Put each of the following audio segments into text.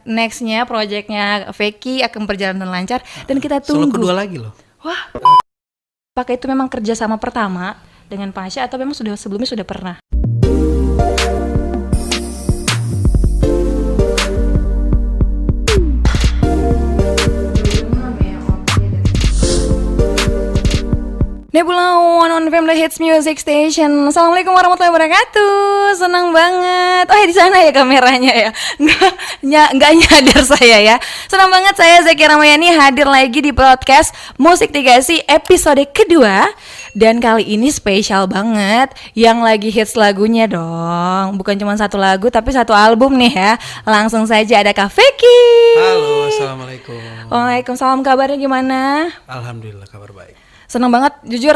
Nextnya proyeknya Vicky akan berjalan dengan lancar dan kita tunggu. Solo kedua lagi loh. Wah, apakah itu memang kerjasama pertama dengan Pasha atau memang sebelumnya sudah pernah? Nebula One on Family Hits Music Station. Assalamualaikum warahmatullahi wabarakatuh. Senang banget. Oh, di sana ya kameranya ya. Nggak nyadar saya ya. Senang banget saya Zeki Ramayani hadir lagi di podcast Musik 3C episode kedua. Dan kali ini spesial banget. Yang lagi hits lagunya dong. Bukan cuma satu lagu tapi satu album nih ya. Langsung saja ada Kak Vicky. Halo, assalamualaikum. Waalaikumsalam, kabarnya gimana? Alhamdulillah kabar baik. Seneng banget jujur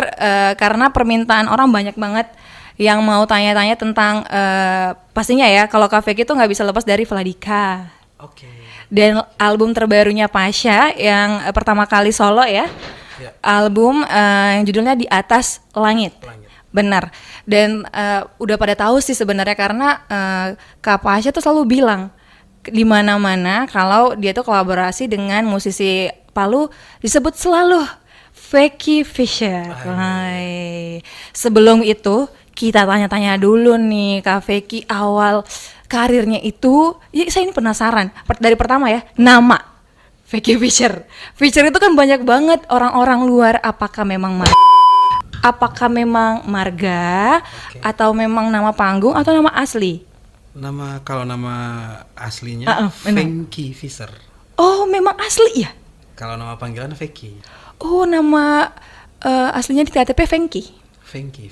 karena permintaan orang banyak banget yang mau tanya-tanya tentang pastinya ya kalau Kak Vicky itu nggak bisa lepas dari Vladika. Oke. Dan album terbarunya Pasha yang pertama kali solo ya. Album yang judulnya Di Atas Langit. Benar. Dan udah pada tahu sih sebenarnya karena Kak Pasha tuh selalu bilang di mana-mana kalau dia tuh kolaborasi dengan musisi Palu disebut selalu Vicky Fisher. Hai. Sebelum itu kita tanya-tanya dulu nih Kak Vicky awal karirnya itu. Ya, saya ini penasaran. Dari pertama ya, nama Vicky Fisher. Fisher itu kan banyak banget orang-orang luar. Apakah memang marga atau memang nama panggung atau nama asli? Kalau nama aslinya Vicky Fisher. Oh, memang asli ya? Kalau nama panggilan Vicky. Oh, nama aslinya di KTP Vicky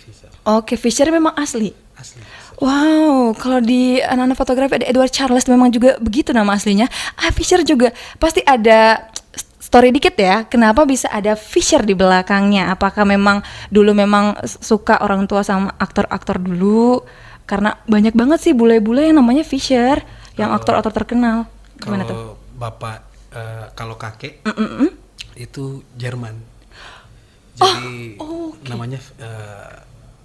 Fisher. Oke, Fisher memang asli. Asli. Wow, kalau di anak-anak fotografi ada Edward Charles memang juga begitu nama aslinya. Fisher juga pasti ada story dikit ya. Kenapa bisa ada Fisher di belakangnya? Apakah memang dulu memang suka orang tua sama aktor-aktor dulu? Karena banyak banget sih bule-bule yang namanya Fisher, yang aktor-aktor terkenal. Gimana tuh? Kalau bapak, kalau kakek itu Jerman. Jadi namanya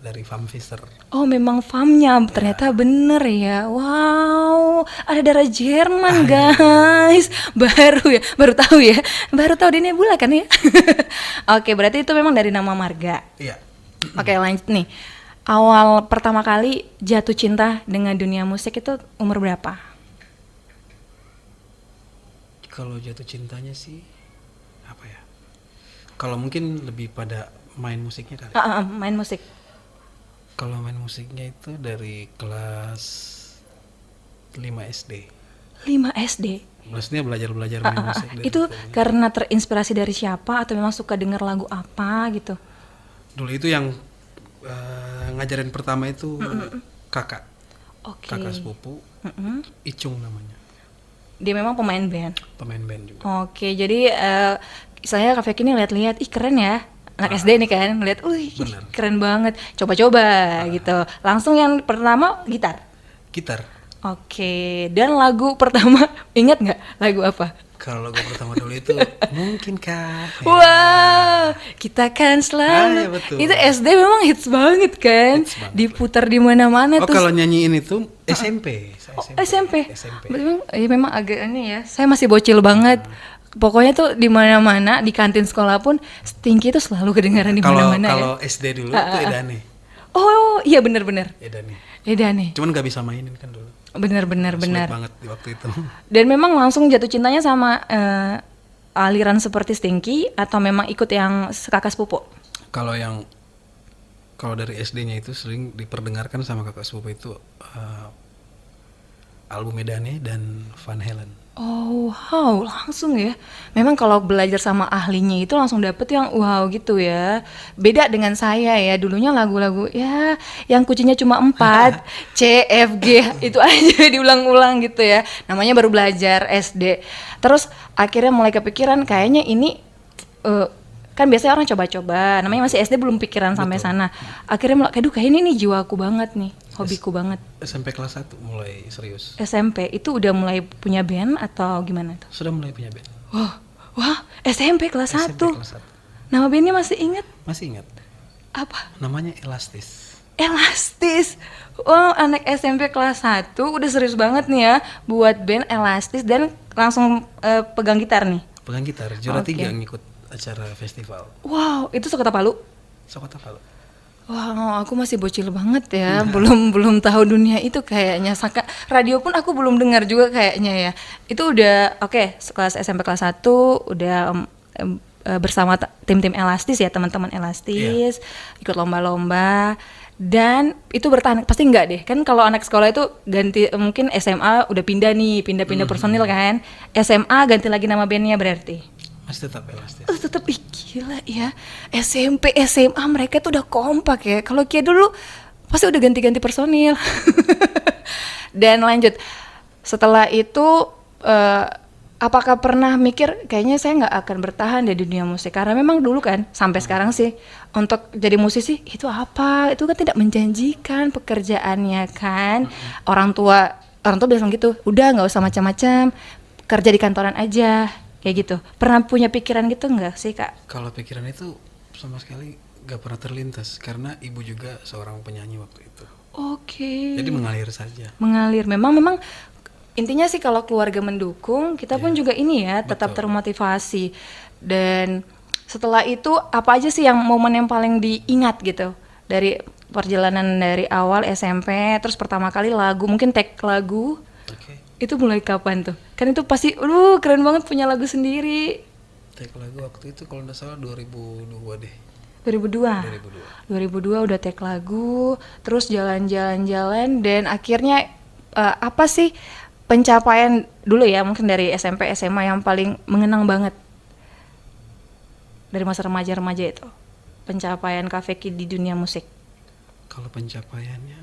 dari Fam Fisher. Oh, memang famnya ternyata bener ya. Wow, ada darah Jerman guys. Baru tahu ya. Baru tahu di Nebula kan ya. Oke, berarti itu memang dari nama marga. Iya. Oke, lanjut nih. Awal pertama kali jatuh cinta dengan dunia musik itu umur berapa? Kalau jatuh cintanya sih apa ya? Kalau mungkin lebih pada main musiknya kali. Main musik. Kalau main musiknya itu dari kelas 5 SD. 5 SD. Maksudnya belajar main musik. Itu karena terinspirasi dari siapa atau memang suka denger lagu apa gitu? Dulu itu yang ngajarin pertama itu kakak. Oke. Kakak sepupu. Icung namanya. Dia memang pemain band. Pemain band juga. Oke, jadi saya Kak Vicky ini lihat-lihat, ih keren ya. Anak SD nih kan, ngeliat, keren banget. Coba-coba gitu. Langsung yang pertama gitar. Oke, dan lagu pertama ingat nggak lagu apa? Kalau lagu pertama dulu itu Mungkinkah. Wah, kita kan selalu. Ya betul. Itu SD memang hits banget kan. Diputar di mana-mana tuh. Kalau nyanyiin itu SMP. SMP. Memang agak ini ya. Saya masih bocil banget. Pokoknya tuh di mana-mana di kantin sekolah pun Stinky tuh selalu kedengaran di mana-mana. Kalau SD dulu itu Edane. Oh iya benar-benar. Edane. Cuman nggak bisa mainin kan dulu. Benar. Sulit banget di waktu itu. Dan memang langsung jatuh cintanya sama aliran seperti Stinky atau memang ikut yang kakak sepupu? Kalau dari SD-nya itu sering diperdengarkan sama kakak sepupu itu album Edane dan Van Halen. Oh wow, langsung ya. Memang kalau belajar sama ahlinya itu langsung dapet yang wow gitu ya. Beda dengan saya ya, dulunya lagu-lagu ya yang kuncinya cuma 4 C, F, G itu aja diulang-ulang gitu ya. Namanya baru belajar SD. Terus akhirnya mulai kepikiran kayaknya ini kan biasanya orang coba-coba, namanya masih SD belum pikiran sampai sana. Akhirnya kayak ini nih jiwaku banget nih, hobiku banget. SMP kelas 1 mulai serius. SMP itu udah mulai punya band atau gimana tuh? Sudah mulai punya band. Wah, SMP kelas 1. SMP kelas 1. Nama bandnya masih ingat? Masih ingat. Apa? Namanya Elastis. Elastis. Wow, anak SMP kelas 1 udah serius banget nih ya buat band Elastis dan langsung pegang gitar nih. Pegang gitar, juara Oke. 3 ngikut acara festival Wow, itu Sekota Palu. Sokota Palu. Wow, aku masih bocil banget ya, belum tahu dunia itu kayaknya. Radio pun aku belum dengar juga kayaknya ya. Itu udah oke, kelas SMP kelas 1 udah bersama tim-tim Elastis ya, teman-teman Elastis, ikut lomba-lomba. Dan itu bertahan, pasti enggak deh, kan kalau anak sekolah itu ganti, mungkin SMA udah pindah personil kan, SMA ganti lagi nama bandnya berarti. Masih tetap Elastis. Tetep gila ya, SMP SMA mereka tuh udah kompak ya, kalau kayak dulu pasti udah ganti-ganti personil. Dan lanjut, setelah itu apakah pernah mikir kayaknya saya nggak akan bertahan di dunia musik, karena memang dulu kan sampai sekarang sih untuk jadi musisi itu apa, itu kan tidak menjanjikan pekerjaannya kan. Orang tua bilang gitu, udah nggak usah macam-macam, kerja di kantoran aja kayak gitu. Pernah punya pikiran gitu nggak sih Kak? Kalau pikiran itu sama sekali gak pernah terlintas karena ibu juga seorang penyanyi waktu itu. Oke. Jadi mengalir saja. Mengalir, memang intinya sih kalau keluarga mendukung, kita pun juga ini ya tetap termotivasi. Dan setelah itu apa aja sih momen yang paling diingat gitu dari perjalanan dari awal SMP, terus pertama kali lagu, mungkin take lagu, Oke. itu mulai kapan tuh? Kan itu pasti, keren banget punya lagu sendiri. Take lagu waktu itu kalau nggak salah 2002 deh. 2002 udah take lagu, terus jalan-jalan dan akhirnya apa sih pencapaian dulu ya, mungkin dari SMP SMA yang paling mengenang banget dari masa remaja itu, pencapaian Kak Feky di dunia musik? Kalau pencapaiannya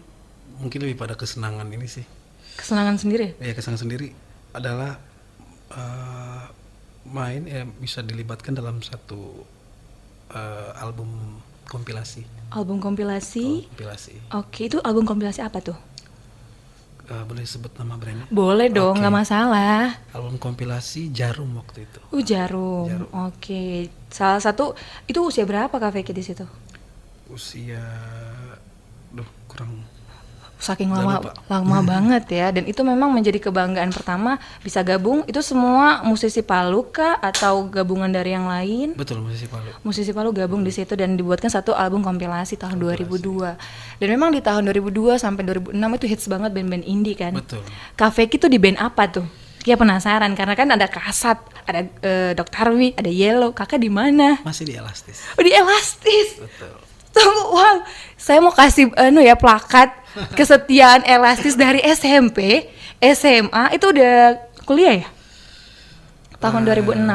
mungkin lebih pada kesenangan ini sih. Kesenangan sendiri? Ya kesenangan sendiri adalah bisa dilibatkan dalam satu album kompilasi. Album kompilasi? Oke, itu album kompilasi apa tuh? Boleh sebut nama brandnya? Boleh dong, nggak masalah. Album kompilasi Jarum waktu itu. Jarum. Oke. Salah satu itu usia berapa Kak Feky di situ? Usia kurang saking lama banget ya, dan itu memang menjadi kebanggaan pertama bisa gabung. Itu semua musisi Palu kah atau gabungan dari yang lain? Betul, musisi Palu Gabung di situ dan dibuatkan satu album kompilasi tahun 2002. Dan memang di tahun 2002 sampai 2006 itu hits banget band-band indie kan. Betul. Kak Feky tuh di band apa tuh? Kia penasaran karena kan ada Kasat, ada Dr. Harwi, ada Yellow. Kakak di mana? Masih di Elastis. Oh, di Elastis. Betul. Wow, saya mau kasih plakat kesetiaan Elastis dari SMP, SMA, itu udah kuliah ya? Tahun 2006.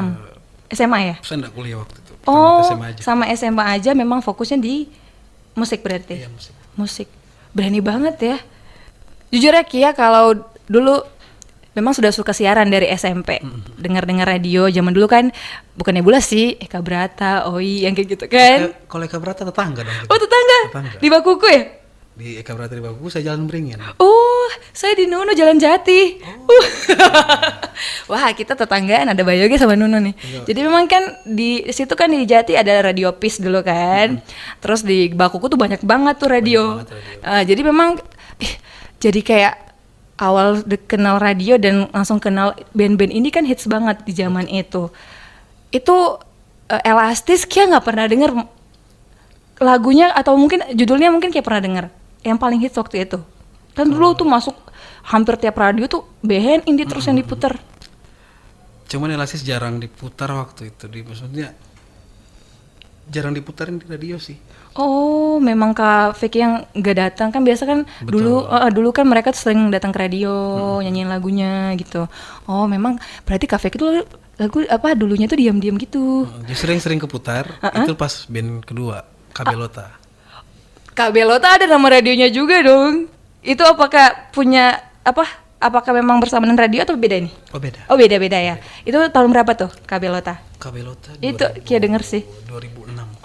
SMA ya? Saya enggak kuliah waktu itu. Oh, SMA aja. sama SMA aja memang fokusnya di musik berarti? Iya, musik. Berani banget ya. Jujur ya Kia, kalau dulu memang sudah suka siaran dari SMP, dengar-dengar radio. Zaman dulu kan bukan Nebula sih, Eka Brata, Oi, yang kayak gitu kan. Kalau Eka Brata tetangga dong. Oh tetangga? Di Bakuku ya? Di Eka Brata di Bakuku, saya Jalan Beringin. Oh, saya di Nuno Jalan Jati. Wah, kita tetanggaan, ada Bayoge sama Nuno nih. Jadi memang kan di situ kan di Jati ada Radio Peace dulu kan. Terus di Bakuku tuh banyak banget tuh radio. Jadi memang jadi kayak awal kenal radio dan langsung kenal band-band ini kan hits banget di zaman itu. Itu Elastis Kia nggak pernah denger lagunya atau mungkin judulnya mungkin Kia pernah denger yang paling hits waktu itu. Kan dulu tuh masuk hampir tiap radio tuh band indie terus yang diputar. Cuman Elastis jarang diputar waktu itu, maksudnya jarang diputarin di radio sih. Oh, memang Kak Feky yang nggak datang kan, biasa kan. Betul. Dulu kan mereka sering datang ke radio nyanyiin lagunya gitu. Oh, memang berarti Kak Feky itu lagu apa dulunya tuh diam-diam gitu. Sering keputar. Itu pas band kedua Kabelota. Kabelota ada nama radionya juga dong. Itu apakah punya apakah memang bersamaan radio atau beda nih? Oh beda beda ya. Itu tahun berapa tuh Kabelota? Itu Kia denger sih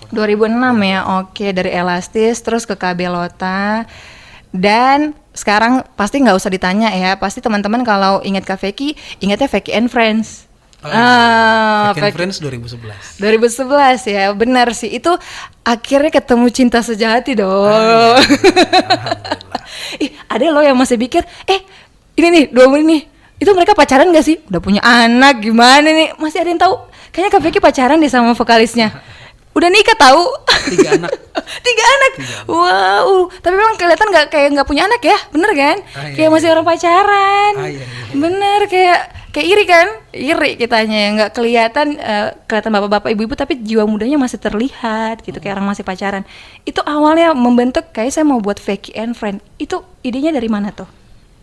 2006 ya. Oke, dari Elastis terus ke Kabelota. Dan sekarang pasti nggak usah ditanya ya, pasti teman-teman kalau ingat Kak Feky ingatnya Feky and Friends. Fake and Friends 2011. 2011 ya, benar sih. Itu akhirnya ketemu cinta sejati dong. Alhamdulillah. Ih, ada loh yang masih pikir, ini nih, 2 menit nih. Itu mereka pacaran gak sih? Udah punya anak, gimana nih? Masih ada yang tahu? Kayaknya Kak Vicky pacaran deh sama vokalisnya. Udah nikah tahu? 3 anak. 3 anak. Wow, tapi memang kelihatan kayak nggak punya anak ya, bener kan? Kayak masih orang pacaran. Iya. Bener, kayak iri kan? Iri kitanya ya, nggak kelihatan bapak-bapak ibu-ibu, tapi jiwa mudanya masih terlihat gitu, kayak orang masih pacaran. Itu awalnya membentuk kayak saya mau buat Vicky and Friend. Itu idenya dari mana tuh?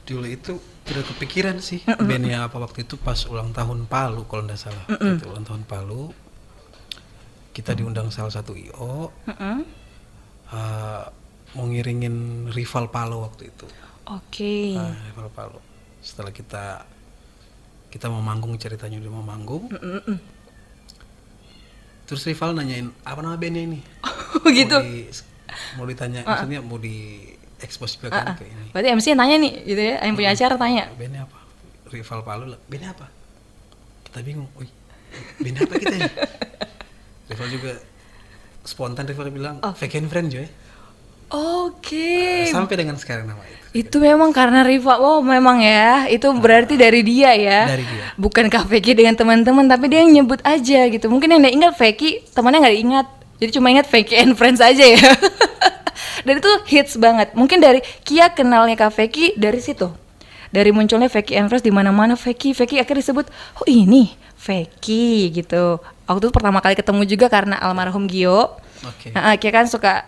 Dulu itu tidak kepikiran sih bandnya apa waktu itu pas ulang tahun Palu kalau nggak salah. Itu ulang tahun Palu. Kita diundang salah satu IO mau ngiringin rival Palu waktu itu. Oke. Rival Palu. Setelah kita mau manggung, ceritanya udah mau manggung. Terus rival nanyain apa nama bandnya ini. Gitu. Mau ditanya, maksudnya mau di expose juga kan ke ini. Berarti MC nanya nih gitu ya, yang punya acara tanya. Bandnya apa? Rival Palu lah. Bandnya apa? Kita bingung. Bandnya apa kita ini? Rival juga spontan, Rival bilang Fake and Friend Joy. Oke. Sampai dengan sekarang nama itu. Itu memang karena Riva, memang ya, itu berarti dari dia ya. Dari dia. Bukan Kak Vicky dengan teman-teman, tapi dia yang nyebut aja gitu. Mungkin yang nggak ingat Vicky, temannya nggak ingat, jadi cuma ingat Vicky and Friends aja ya. Dan itu hits banget. Mungkin dari Kia kenalnya Kak Vicky dari situ. Dari munculnya Vicky and Friends di mana-mana Vicky akhirnya disebut, oh ini Vicky gitu. Waktu itu pertama kali ketemu juga karena almarhum Gio. Kia kan suka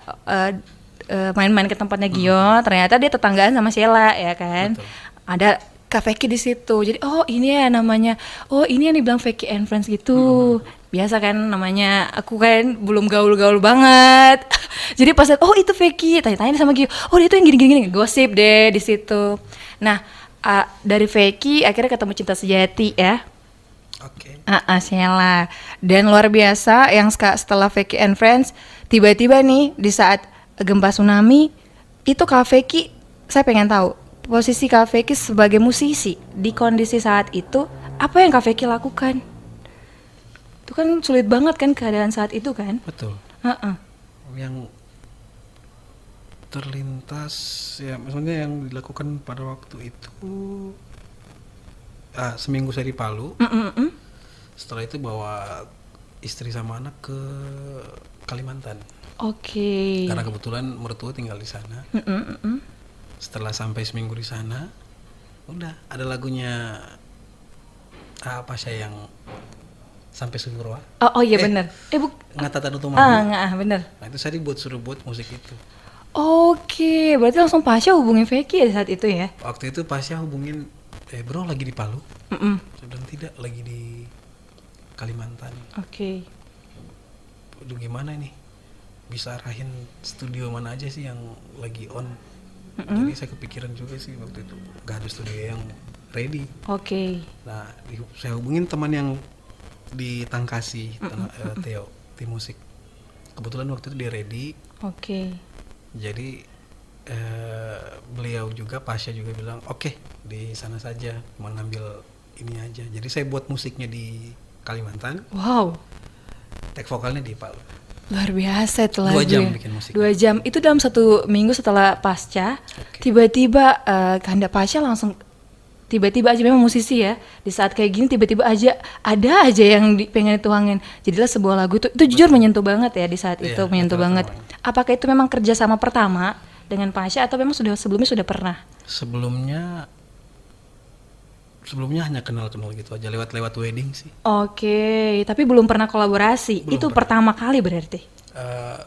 main-main ke tempatnya Gio, ternyata dia tetanggaan sama Sheila ya kan. Betul. Ada Kak Vicky di situ. Jadi ini ya namanya. Ini yang dibilang Vicky and Friends gitu. Biasa kan namanya, aku kan belum gaul-gaul banget. Jadi pas itu Vicky, tanya-tanya sama Gio. Dia itu yang gini-gini, gosip deh di situ. Nah, dari Vicky akhirnya ketemu cinta sejati ya. Oke. Sheila. Dan luar biasa yang setelah Vicky and Friends, tiba-tiba nih di saat gempa tsunami itu Kak Vicky, saya pengen tahu posisi Kak Vicky sebagai musisi di kondisi saat itu, apa yang Kak Vicky lakukan? Itu kan sulit banget kan keadaan saat itu kan? Betul. Yang terlintas ya, maksudnya yang dilakukan pada waktu itu seminggu saya di Palu. Setelah itu bawa istri sama anak ke Kalimantan. Oke. Karena kebetulan mertua tinggal di sana. Setelah sampai seminggu di sana, udah ada lagunya apa sih yang sampai Sumurwa? Iya benar. Ngatatan untuk manggung. Benar. Nah itu saya suruh buat musik itu. Oke, berarti langsung Pasha hubungin Vicky ya saat itu ya? Waktu itu Pasha hubungin, bro lagi di Palu. Saya bilang tidak, lagi di Kalimantan. Oke. Aduh gimana ini? Bisa arahin studio mana aja sih yang lagi on. Jadi saya kepikiran juga sih waktu itu gak ada studio yang ready. Oke. Nah saya hubungin teman yang di Tangkasi, Theo, tim musik. Kebetulan waktu itu dia ready. Oke. Jadi beliau juga, Pasha juga bilang oke, di sana saja, mau ngambil ini aja. Jadi saya buat musiknya di Kalimantan. Wow. Tag vokalnya di Palu. Luar biasa itu lagu. 2 jam bikin musik. 2 jam. Itu dalam 1 minggu setelah pasca. Tiba-tiba kehendak Pasha langsung tiba-tiba aja, memang musisi ya. Di saat kayak gini tiba-tiba aja ada aja yang pengen dituangin. Jadilah sebuah lagu itu jujur menyentuh banget ya di saat itu, menyentuh banget. Apakah itu memang kerjasama pertama dengan Pasha atau memang sebelumnya sudah pernah? Sebelumnya hanya kenal-kenal gitu aja lewat wedding sih. Oke, tapi belum pernah kolaborasi. Itu pertama kali berarti.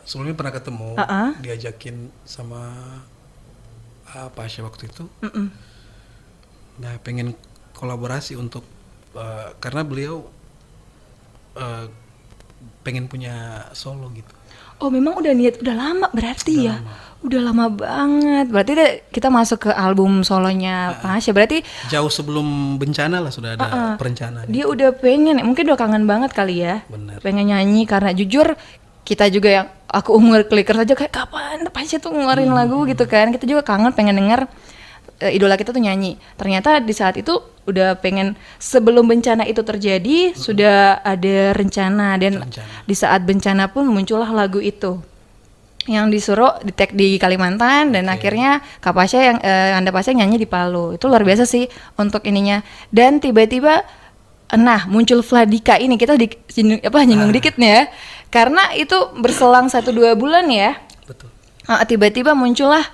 Sebelumnya pernah ketemu, diajakin sama Pasha waktu itu. Nah, pengen kolaborasi untuk karena beliau pengen punya solo gitu. Oh, memang udah niat, udah lama berarti ya. Udah lama banget. Berarti kita masuk ke album solonya Pasha. Berarti jauh sebelum bencana lah sudah ada perencanaan. Dia udah pengen, mungkin udah kangen banget kali ya. Bener. Pengen nyanyi karena jujur kita juga yang aku umur kliker saja kayak kapan Pasha tuh ngeluarin lagu gitu kan. Kita juga kangen pengen denger. idola kita tuh nyanyi. Ternyata di saat itu udah pengen, sebelum bencana itu terjadi sudah ada rencana, dan di saat bencana pun muncullah lagu itu yang disuruh di tag di Kalimantan, dan akhirnya Kak Pasha yang Anda Pasha nyanyi di Palu. Itu luar biasa sih untuk ininya. Dan tiba-tiba muncul Vladika ini, kita nyinggung dikit nih ya. Karena itu berselang 1-2 bulan ya. Betul. Tiba-tiba muncullah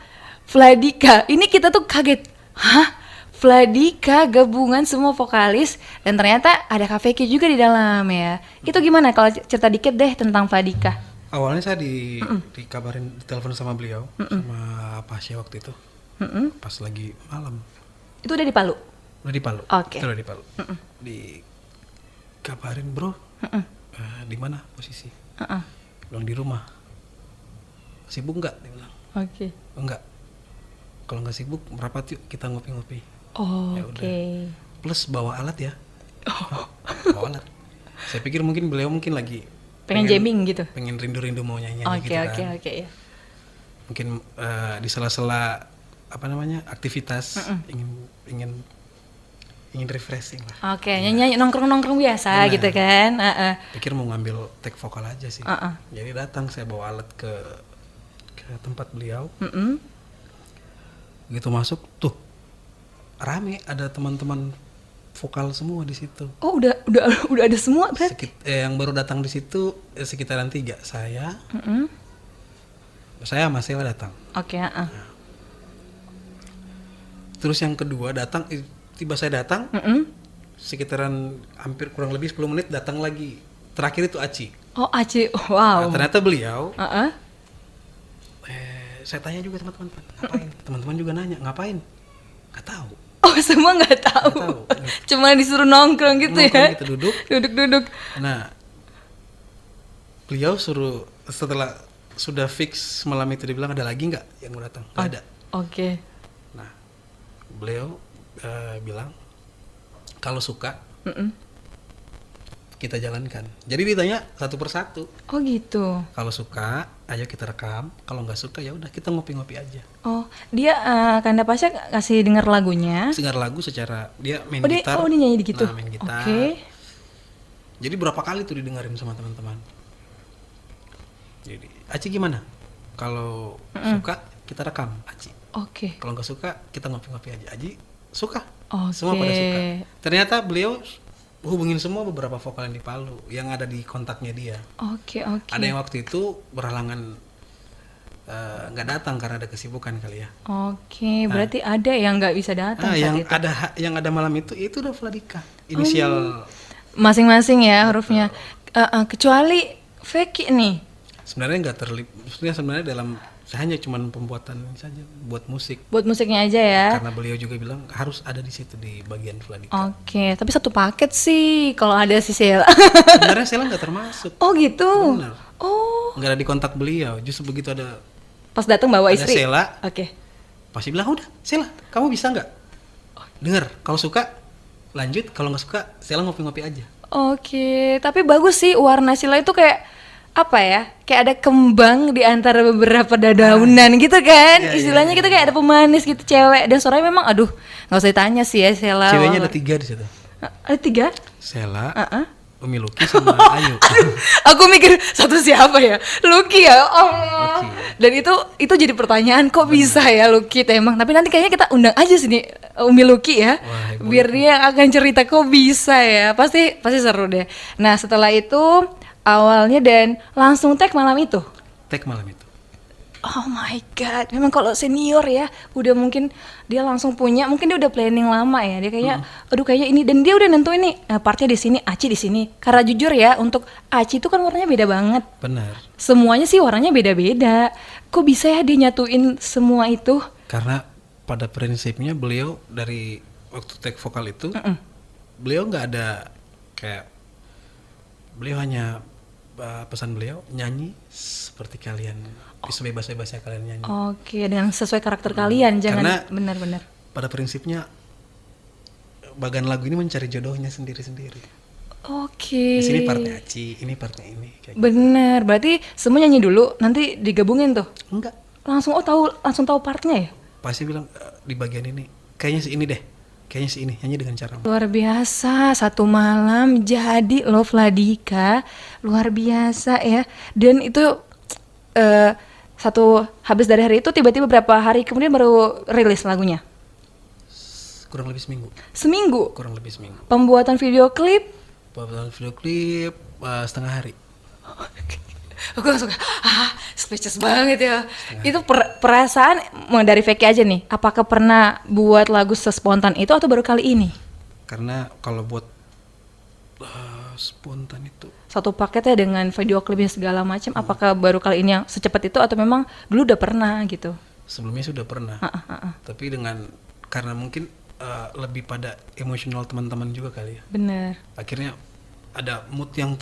Vladika. Ini kita tuh kaget. Hah? Vladika gabungan semua vokalis, dan ternyata ada Kak Feki juga di dalam ya. Itu gimana kalau cerita dikit deh tentang Vladika? Awalnya saya dikabarin, ditelepon sama beliau, sama Pasha waktu itu. Pas lagi malam. Itu udah di Palu? Udah di Palu. Oke. Itu udah di Palu. Dikabarin, bro. Di mana posisi? Bilang di rumah. Sibuk nggak? Dia bilang. Oke. Enggak. Kalau nggak sibuk, merapat yuk, kita ngopi-ngopi. Oke. Plus bawa alat ya. Bawa alat. Saya pikir mungkin beliau lagi pengen jamming gitu. Pengen rindu-rindu mau nyanyi gitu kan. Oke ya. Mungkin di sela-sela aktivitas ingin refreshing lah. Oke, nyanyi nongkrong biasa. Benar. Gitu kan. Pikir mau ngambil take vokal aja sih. Jadi datang, saya bawa alat ke tempat beliau. Begitu masuk tuh rame, ada teman-teman vokal semua di situ. Oh, udah ada semua berarti. Yang baru datang di situ sekitaran 3. Saya sama Sheila datang. Oke. Terus yang kedua datang, tiba saya datang, sekitaran hampir kurang lebih 10 menit datang lagi. Terakhir itu Aci. Oh, Aci, wow. Nah, ternyata beliau. Saya tanya juga teman-teman, ngapain? Teman-teman juga nanya, ngapain? Nggak tahu. Oh, semua nggak tahu. Cuma disuruh nongkrong gitu ya? Gitu, duduk. Nah, beliau suruh, setelah sudah fix malam itu, dibilang ada lagi nggak yang mau datang? Nggak ada. Oke. Nah, beliau bilang, kalau suka, kita jalankan. Jadi ditanya satu persatu. Oh gitu. Kalau suka, ayo kita rekam. Kalau nggak suka, ya udah kita ngopi-ngopi aja. Oh, dia Kanda Pasha kasih dengar lagunya. Dengar lagu secara dia main gitar. Dia nyanyi gitu. Nah, main gitar. Oke. Jadi berapa kali tuh didengarin sama teman-teman. Jadi, Aci gimana? Kalau suka, kita rekam, Aci. Oke. Kalau nggak suka, kita ngopi-ngopi aja. Aci suka. Okay. Semua pada suka. Ternyata beliau hubungin semua beberapa vokal yang di Palu yang ada di kontaknya dia. Oke. Ada yang waktu itu berhalangan nggak datang karena ada kesibukan kali ya. Oke, berarti ada yang nggak bisa datang. Yang ada malam itu udah Vladika. Inisial masing-masing ya hurufnya. Kecuali Feki nih. Sebenarnya nggak terlibat. Sebenarnya dalam hanya cuman pembuatan saja, buat musik. Buat musiknya aja ya. Karena beliau juga bilang harus ada di situ di bagian Vladika. Oke, tapi satu paket sih kalau ada si Sheila. Sebenarnya Sheila nggak termasuk. Oh gitu. Benar. Oh. Nggak ada di kontak beliau. Justru begitu ada. Pas datang bawa istri. Sheila. Oke. Pasti bilang udah, Sheila, kamu bisa nggak? Dengar, kalau suka lanjut, kalau nggak suka Sheila ngopi-ngopi aja. Oke, tapi bagus sih warna Sheila itu kayak apa ya, kayak ada kembang di antara beberapa dedaunan gitu kan. Istilahnya gitu kayak ada pemanis gitu cewek, dan suaranya memang aduh nggak usah ditanya sih ya Sheila. Ceweknya ada 3 di situ. Ada 3? Sheila, Umi Luki sama Ayu. Aku mikir satu siapa ya, Luki ya. Oh. Dan itu jadi pertanyaan, kok bisa ya Luki emang. Tapi nanti kayaknya kita undang aja sini Umi Luki ya. Wah, biar dia akan cerita kok bisa ya. Pasti seru deh. Nah setelah itu awalnya dan langsung tag malam itu. Tag malam itu. Oh my god, memang kalau senior ya, udah mungkin dia langsung punya, mungkin dia udah planning lama ya. Dia kayaknya, aduh kayaknya ini, dan dia udah nentuin nih partnya di sini, Aci di sini. Karena jujur ya, untuk Aci itu kan warnanya beda banget. Benar. Semuanya sih warnanya beda-beda. Kok bisa ya dia nyatuin semua itu? Karena pada prinsipnya beliau dari waktu take vokal itu, beliau nggak ada kayak, beliau hanya pesan beliau nyanyi seperti kalian, sebebas-bebasnya kalian nyanyi. Oke, dengan sesuai karakter kalian, jangan benar-benar. Pada prinsipnya bagian lagu ini mencari jodohnya sendiri-sendiri. Oke. Di sini partnya Aci, ini partnya ini. Bener, berarti semua nyanyi dulu, nanti digabungin tuh? Enggak. Langsung tahu partnya ya? pasti bilang di bagian ini kayaknya si ini deh, kayaknya si ini, nyanyi dengan cara. Luar biasa, satu malam jadi Love Ladika, luar biasa ya. Dan itu habis dari hari itu tiba-tiba berapa hari kemudian baru rilis lagunya? Kurang lebih seminggu. Seminggu? Kurang lebih seminggu. Pembuatan video klip? Pembuatan video klip setengah hari. Aku langsung speechless banget ya. Itu perasaan dari Vicky aja nih. Apakah pernah buat lagu sespontan itu atau baru kali ini? Karena kalau buat spontan itu satu paketnya dengan video klipnya segala macam, apakah baru kali ini yang secepat itu atau memang dulu udah pernah gitu? Sebelumnya sudah pernah. Tapi karena mungkin lebih pada emosional teman-teman juga kali ya. Bener. Akhirnya ada mood yang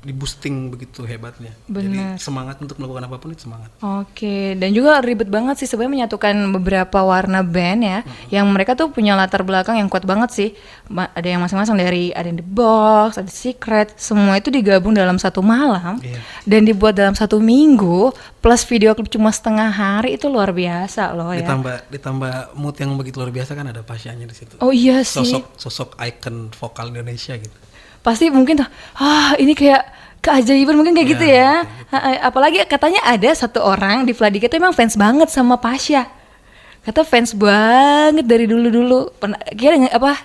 di boosting begitu hebatnya. Bener. Jadi semangat untuk melakukan apapun itu semangat. Oke, dan juga ribet banget sih sebenarnya menyatukan beberapa warna band ya, yang mereka tuh punya latar belakang yang kuat banget sih. Ada yang masing-masing dari ada The Box, ada Secret, semua itu digabung dalam satu malam dan dibuat dalam 1 minggu plus video klip cuma setengah hari, itu luar biasa loh ya. Ditambah mood yang begitu luar biasa kan ada Pasyanya di situ. Oh iya sih. Sosok ikon vokal Indonesia gitu. Pasti mungkin ini kayak keajaiban mungkin kayak gitu ya. Gitu. Apalagi katanya ada satu orang di Vladika itu emang fans banget sama Pasha. Kata fans banget dari dulu-dulu. Kira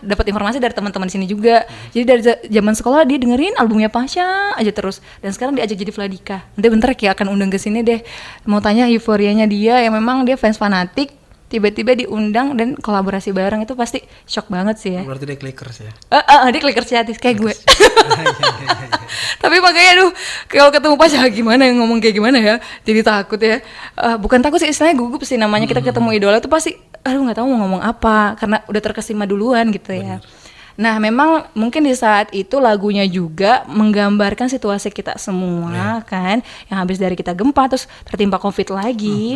dapat informasi dari teman-teman di sini juga. Jadi dari zaman sekolah dia dengerin albumnya Pasha aja terus. Dan sekarang diajak jadi Vladika. Nanti bentar Kia akan undang ke sini deh. Mau tanya euforianya dia yang memang dia fans fanatik. Tiba-tiba diundang dan kolaborasi bareng, itu pasti shock banget sih ya. Berarti dia clickers ya? Dia clickers ya, kayak gue. Tapi makanya kalau ketemu Pasha gimana ngomong kayak gimana ya, jadi takut ya. Bukan takut sih, istilahnya gugup sih namanya. Kita ketemu idola itu pasti nggak tahu mau ngomong apa karena udah terkesima duluan gitu ya. Bener. Nah memang mungkin di saat itu lagunya juga menggambarkan situasi kita semua kan, yang habis dari kita gempa terus tertimpa COVID lagi,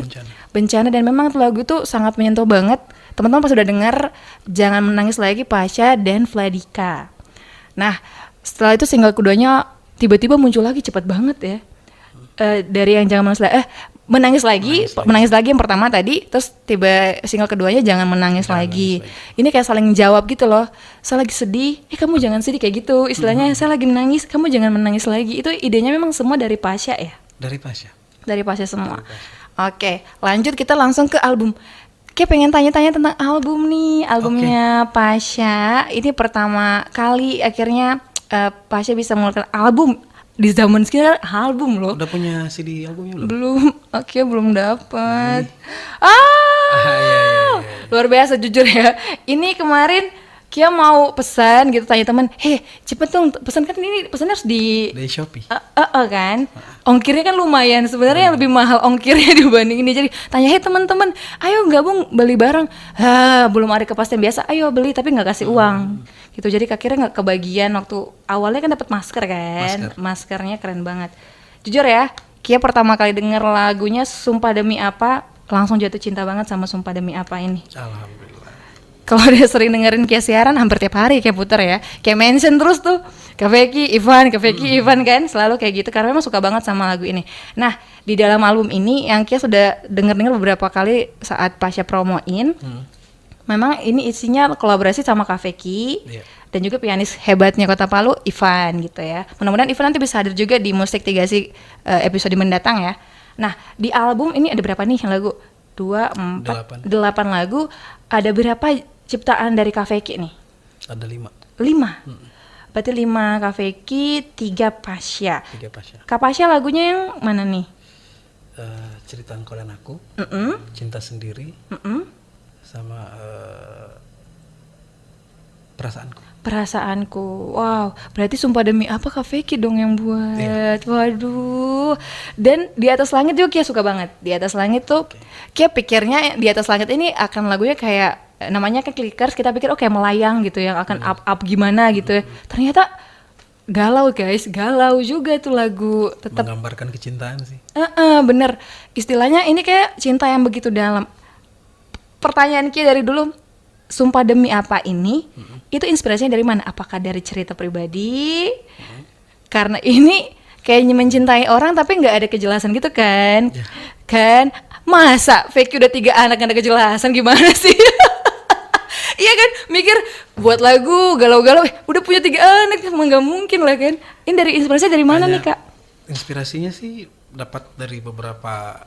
bencana, dan memang lagu itu sangat menyentuh banget. Teman-teman pas udah dengar Jangan Menangis Lagi Pasha dan Vladika. Nah setelah itu single keduanya tiba-tiba muncul lagi cepat banget ya. Dari yang Jangan Menangis Lagi yang pertama tadi, terus tiba single keduanya Jangan Menangis Lagi. Ini kayak saling jawab gitu loh. Saya lagi sedih, kamu jangan sedih, kayak gitu istilahnya. Saya lagi menangis, kamu jangan menangis lagi. Itu idenya memang semua dari Pasha ya? Dari Pasha semua. Oke, lanjut kita langsung ke album. Kayak pengen tanya-tanya tentang album nih, albumnya Pasha. Ini pertama kali akhirnya Pasha bisa mengeluarkan album. Di zaman sekarang album loh. Udah punya CD albumnya belum? Belum, belum dapat. Luar biasa jujur ya. Ini kemarin Kia mau pesan gitu, tanya teman, cepet dong pesan, kan ini pesannya harus di Shopee. Kan. Ongkirnya kan lumayan sebenarnya, lebih mahal ongkirnya dibanding ini. Jadi tanya, teman-teman, ayo gabung beli barang. Belum ada kepastian, biasa ayo beli tapi nggak kasih uang. Gitu. Jadi akhirnya nggak kebagian. Waktu awalnya kan dapat masker kan. Maskernya keren banget. Jujur ya, Kia pertama kali denger lagunya Sumpah Demi Apa, langsung jatuh cinta banget sama Sumpah Demi Apa ini. Alhamdulillah. Kalau dia sering dengerin Kia siaran hampir tiap hari kayak puter ya, kayak mention terus tuh Kak Vicky, Ivan kan, selalu kayak gitu karena memang suka banget sama lagu ini. Nah di dalam album ini yang Kia sudah denger beberapa kali saat Pasha promoin, memang ini isinya kolaborasi sama Kak Vicky dan juga pianis hebatnya Kota Palu, Ivan gitu ya. Mudah-mudahan Ivan nanti bisa hadir juga di Musik 3 episode mendatang ya. Nah di album ini ada berapa nih lagu? 8 lagu. Ada berapa ciptaan dari Kak Vicky nih? Ada 5. Berarti 5 Kak Vicky, 3 Pasha. Kak Pasha lagunya yang mana nih? Cerita Engkau dan Aku, Cinta Sendiri, sama Perasaanku. Wow, berarti Sumpah Demi Apa Kak Vicky dong yang buat. Waduh. Dan Di Atas Langit juga Kia suka banget. Di Atas Langit tuh Kia pikirnya Di Atas Langit ini akan lagunya kayak namanya kan clickers, kita pikir kayak melayang gitu yang akan up gimana gitu. Ternyata galau guys, galau juga tuh lagu. Tetap menggambarkan kecintaan sih. Bener. Istilahnya ini kayak cinta yang begitu dalam. Pertanyaan Kia dari dulu, Sumpah Demi Apa ini itu inspirasinya dari mana? Apakah dari cerita pribadi? Karena ini kayaknya mencintai orang tapi nggak ada kejelasan gitu kan? Kan Masa Vicky udah 3 anak gak ada kejelasan gimana sih? Iya kan, mikir buat lagu galau-galau, udah punya 3 anak, emang gak mungkin lah kan. Ini dari inspirasi dari mana nih Kak? Inspirasinya sih dapat dari beberapa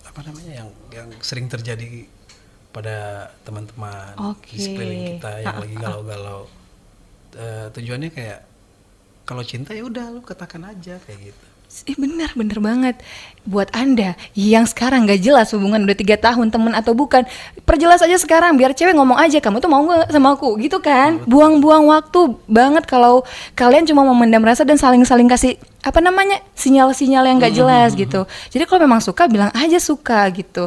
apa namanya yang sering terjadi pada teman-teman di sekeliling kita yang lagi galau-galau. Tujuannya kayak kalau cinta ya udah lu katakan aja kayak gitu. Bener banget. Buat Anda yang sekarang gak jelas hubungan udah 3 tahun temen atau bukan, perjelas aja sekarang biar cewek ngomong aja, kamu tuh mau gak sama aku gitu kan. Buang-buang waktu banget kalau kalian cuma memendam rasa dan saling-saling kasih apa namanya sinyal-sinyal yang gak jelas gitu. Jadi kalau memang suka bilang aja suka gitu.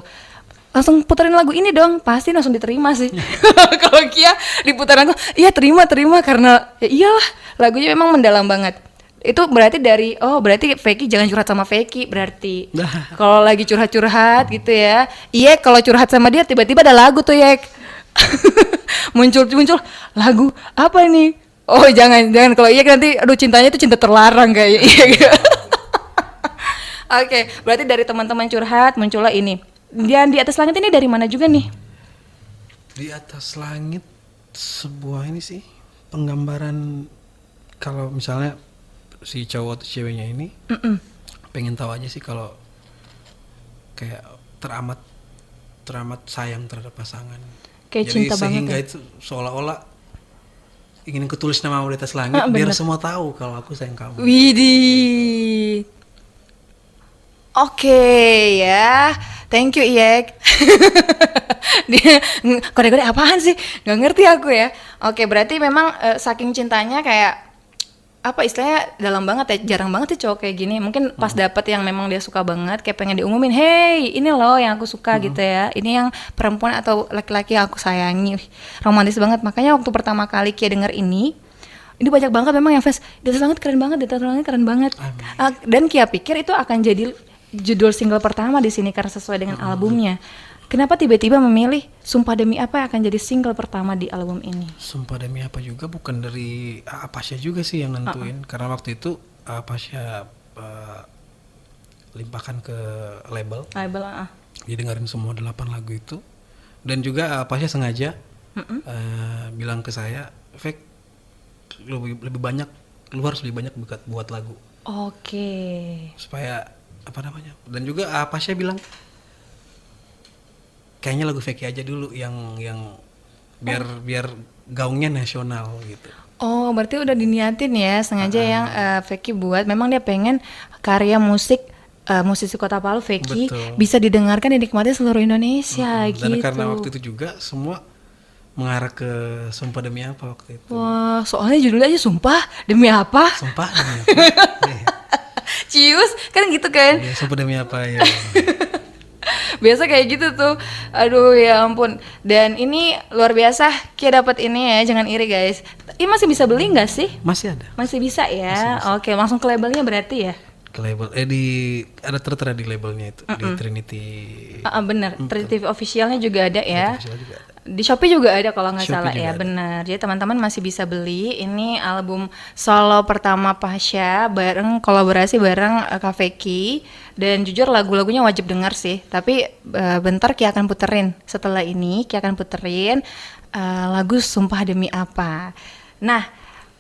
Langsung puterin lagu ini dong, pasti langsung diterima sih. Kalau Kia diputar lagu, iya terima karena ya iyalah lagunya memang mendalam banget. Itu berarti berarti Vicky jangan curhat sama Vicky berarti. Kalau lagi curhat-curhat gitu ya. Iya, kalau curhat sama dia tiba-tiba ada lagu tuh ya. muncul lagu apa nih? Oh, jangan kalau iya nanti aduh cintanya itu cinta terlarang kayaknya. Iya. Oke, berarti dari teman-teman curhat muncullah ini. Dan di atas langit ini dari mana juga nih? Di atas langit sebuah ini sih penggambaran kalau misalnya si cowok atau ceweknya ini pengen tahu aja sih kalau kayak teramat sayang terhadap pasangan. Kayak jadi cinta sehingga banget ya? itu seolah-olah ingin kutulis nama di atas langit biar semua tahu kalau aku sayang kamu. Widih. Oke ya, thank you Iyek. Dia kode-kode apaan sih? Gak ngerti aku ya. Oke, berarti memang saking cintanya kayak apa istilahnya dalam banget ya, jarang banget sih cowok kayak gini. Mungkin pas dapet yang memang dia suka banget, kayak pengen diumumin, hey ini loh yang aku suka gitu ya, ini yang perempuan atau laki-laki yang aku sayangi. Romantis banget. Makanya waktu pertama kali Kia denger ini banyak banget memang yang fans, di atas langit keren banget, di atas langit keren banget. Dan Kia pikir itu akan jadi judul single pertama di sini karena sesuai dengan albumnya. Kenapa tiba-tiba memilih Sumpah Demi Apa yang akan jadi single pertama di album ini? Sumpah Demi Apa juga bukan dari Pasha juga sih yang nentuin. Karena waktu itu Pasha limpahkan ke label. Dia dengerin semua 8 lagu itu. Dan juga Pasha sengaja bilang ke saya, Vek, lebih banyak, lu harus lebih banyak buat lagu. Oke. Supaya apa namanya? Dan juga Pasha bilang, kayaknya lagu Vicky aja dulu yang biar gaungnya nasional gitu. Oh, berarti udah diniatin ya sengaja yang Vicky buat. Memang dia pengen karya musisi Kota Palu Vicky bisa didengarkan dinikmati seluruh Indonesia gitu. Dan karena waktu itu juga semua mengarah ke Sumpah Demi Apa waktu itu. Wah, soalnya judulnya aja Sumpah Demi Apa. Sumpah Demi Apa. Cius kan gitu kan. Ya, Sumpah Demi Apa ya. Biasa kayak gitu tuh. Aduh ya ampun. Dan ini luar biasa Kia dapat ini ya, jangan iri guys. Ini masih bisa beli nggak sih? Masih ada. Masih bisa ya. Masih bisa. Oke, langsung ke labelnya berarti ya. Ke label ada tertera di labelnya itu di Trinity. Bener. Trinity officialnya juga ada ya. Juga ada. Di Shopee juga ada kalau nggak salah ya, benar. Jadi teman-teman masih bisa beli. Ini album solo pertama Pasha kolaborasi bareng Kak Vicky. Dan jujur lagu-lagunya wajib dengar sih. Tapi bentar Kia akan puterin. Setelah ini Kia akan puterin lagu Sumpah Demi Apa. Nah,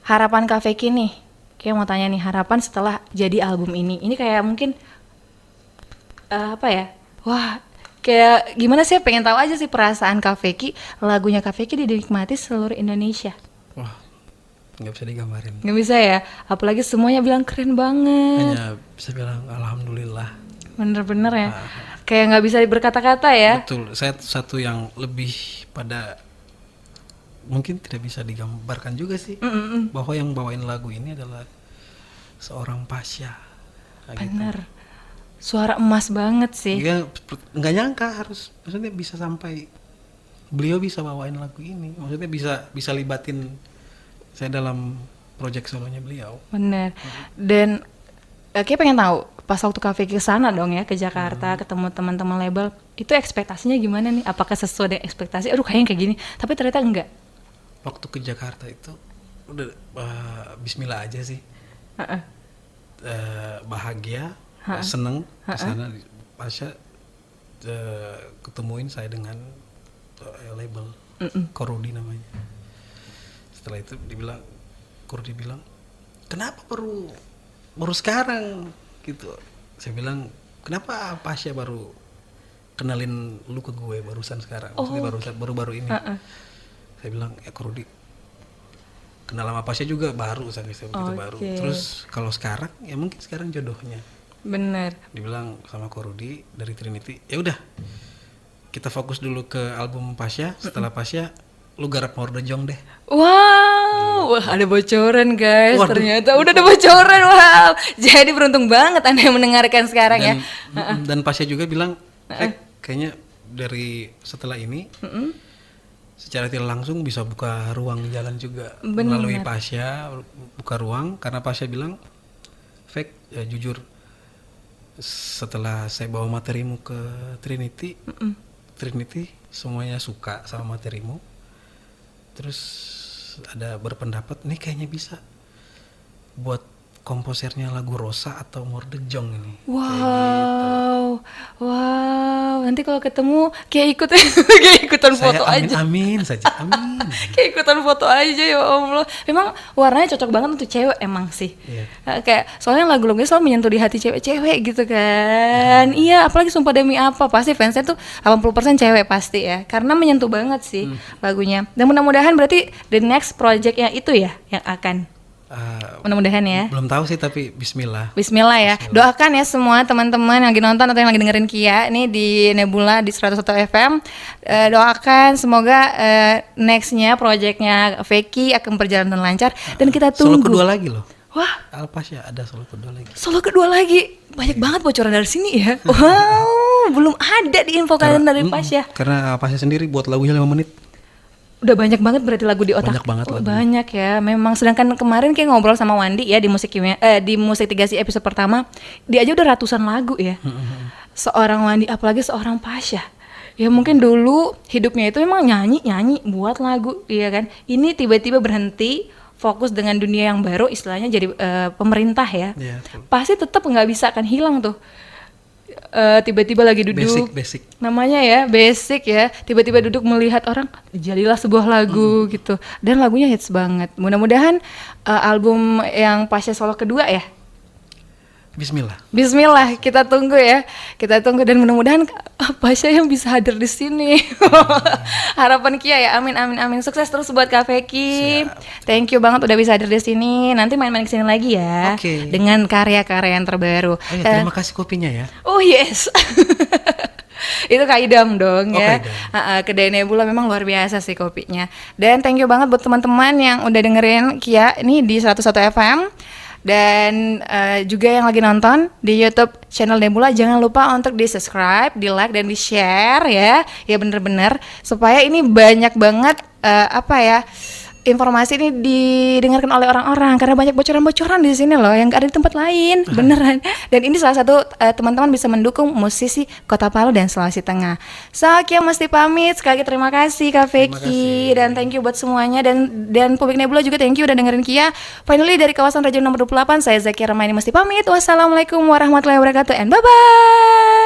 harapan Kak Vicky nih. Kia mau tanya nih, harapan setelah jadi album ini. Ini kayak mungkin apa ya? Wah, kayak gimana sih, pengen tahu aja sih perasaan Kak Vicky, lagunya Kak Vicky dinikmati seluruh Indonesia. Wah, nggak bisa digambarin. Nggak bisa ya, apalagi semuanya bilang keren banget. Hanya bisa bilang alhamdulillah. Bener-bener ya, kayak nggak bisa berkata-kata ya. Betul, saya satu yang lebih pada mungkin tidak bisa digambarkan juga sih, bahwa yang bawain lagu ini adalah seorang Pasha. Bener. Gitu. Suara emas banget sih. Iya, nggak nyangka maksudnya bisa sampai beliau bisa bawain lagu ini. Maksudnya bisa libatin saya dalam project solonya beliau. Bener. Dan kayak pengen tahu pas waktu Kak Vicky kesana dong ya ke Jakarta ketemu teman-teman label, itu ekspektasinya gimana nih? Apakah sesuai dengan ekspektasi? Aduh kayaknya kayak gini. Tapi ternyata enggak. Waktu ke Jakarta itu udah Bismillah aja sih. Bahagia. Seneng kesana Pasha ketemuin saya dengan label Korudi namanya. Setelah itu Korudi bilang, kenapa baru sekarang gitu. Saya bilang, kenapa Pasha baru kenalin lu ke gue barusan sekarang, baru-baru ini. Saya bilang, Korudi kenal sama Pasha juga baru, saya begitu baru. Terus kalau sekarang ya mungkin sekarang jodohnya. Bener. Dibilang sama Korudi dari Trinity, ya udah kita fokus dulu ke album Pasha. Setelah Pasha lu garap Mordejong deh. Wow, wah ada bocoran guys. Waduh. Ternyata udah ada bocoran. Wow, jadi beruntung banget Anda yang mendengarkan sekarang ya. Dan Pasha juga bilang, kayaknya dari setelah ini secara tidak langsung bisa buka ruang jalan juga. Bener. Melalui Pasha buka ruang, karena Pasha bilang, Fek, ya jujur setelah saya bawa materimu ke Trinity, Trinity semuanya suka sama materimu. Terus ada berpendapat, nih kayaknya bisa buat komposernya lagu Rosa atau Mordejong ini. Wow, wow. Nanti kalau ketemu kayak ikutan foto aja. Amin saja, amin. Kayak ikutan foto aja ya Allah. Memang warnanya cocok banget untuk cewek emang sih. Yeah. Kayak soalnya lagu-lagunya selalu menyentuh di hati cewek-cewek gitu kan. Iya, apalagi Sumpah Demi Apa, pasti fansnya tuh 80% cewek pasti ya. Karena menyentuh banget sih lagunya. Dan mudah-mudahan berarti the next project yang itu ya yang akan mudah-mudahan ya. Belum tahu sih, tapi Bismillah ya. Bismillah. Doakan ya semua teman-teman yang lagi nonton atau yang lagi dengerin Kia ini di Nebula di 101 FM. Doakan semoga nextnya projectnya Feki akan berjalan dengan lancar dan kita tunggu. Solo kedua lagi loh. Wah, Alpasya ada solo kedua lagi. Solo kedua lagi. Banyak banget bocoran dari sini ya. Wow, belum ada diinfokan dari Pasya. Karena Pasya sendiri buat lagunya 5 menit. Udah banyak banget berarti lagu di otak. Banyak banget lagu. Banyak ya. Memang sedangkan kemarin kayak ngobrol sama Wandi ya di musik 3 episode pertama, dia aja udah ratusan lagu ya. Seorang Wandi apalagi seorang Pasya. Ya mungkin dulu hidupnya itu memang nyanyi buat lagu, iya kan. Ini tiba-tiba berhenti, fokus dengan dunia yang baru, istilahnya jadi pemerintah ya. Pasti tetap nggak bisa akan hilang tuh. Tiba-tiba lagi duduk basic namanya ya, basic ya, tiba-tiba duduk melihat orang jadilah sebuah lagu gitu, dan lagunya hits banget. Mudah-mudahan album yang Pasha solo kedua ya, Bismillah kita tunggu ya, kita tunggu dan mudah-mudahan Pasha yang bisa hadir di sini. Harapan Kia ya, amin. Sukses terus buat Kak Feki. Thank you banget udah bisa hadir di sini. Nanti main-main kesini lagi ya, dengan karya-karya yang terbaru. Terima kasih kopinya ya. Oh yes. Itu Kak Idam dong ya. Kedai Nebula memang luar biasa sih kopinya. Dan thank you banget buat teman-teman yang udah dengerin Kia ini di 101 FM. Dan juga yang lagi nonton di YouTube channel Nebula, jangan lupa untuk di subscribe, di like dan di share ya. Ya bener-bener supaya ini banyak banget informasi ini didengarkan oleh orang-orang, karena banyak bocoran-bocoran di sini loh yang gak ada di tempat lain, beneran. Dan ini salah satu teman-teman bisa mendukung musisi Kota Palu dan Sulawesi Tengah. So, Kia mesti pamit. Sekali lagi terima kasih Kak Feki, dan thank you buat semuanya, dan publik Nebula juga thank you udah dengerin Kia. Finally dari kawasan Radio nomor 28, saya Zakia Ramaini mesti pamit. Wassalamualaikum warahmatullahi wabarakatuh and bye-bye.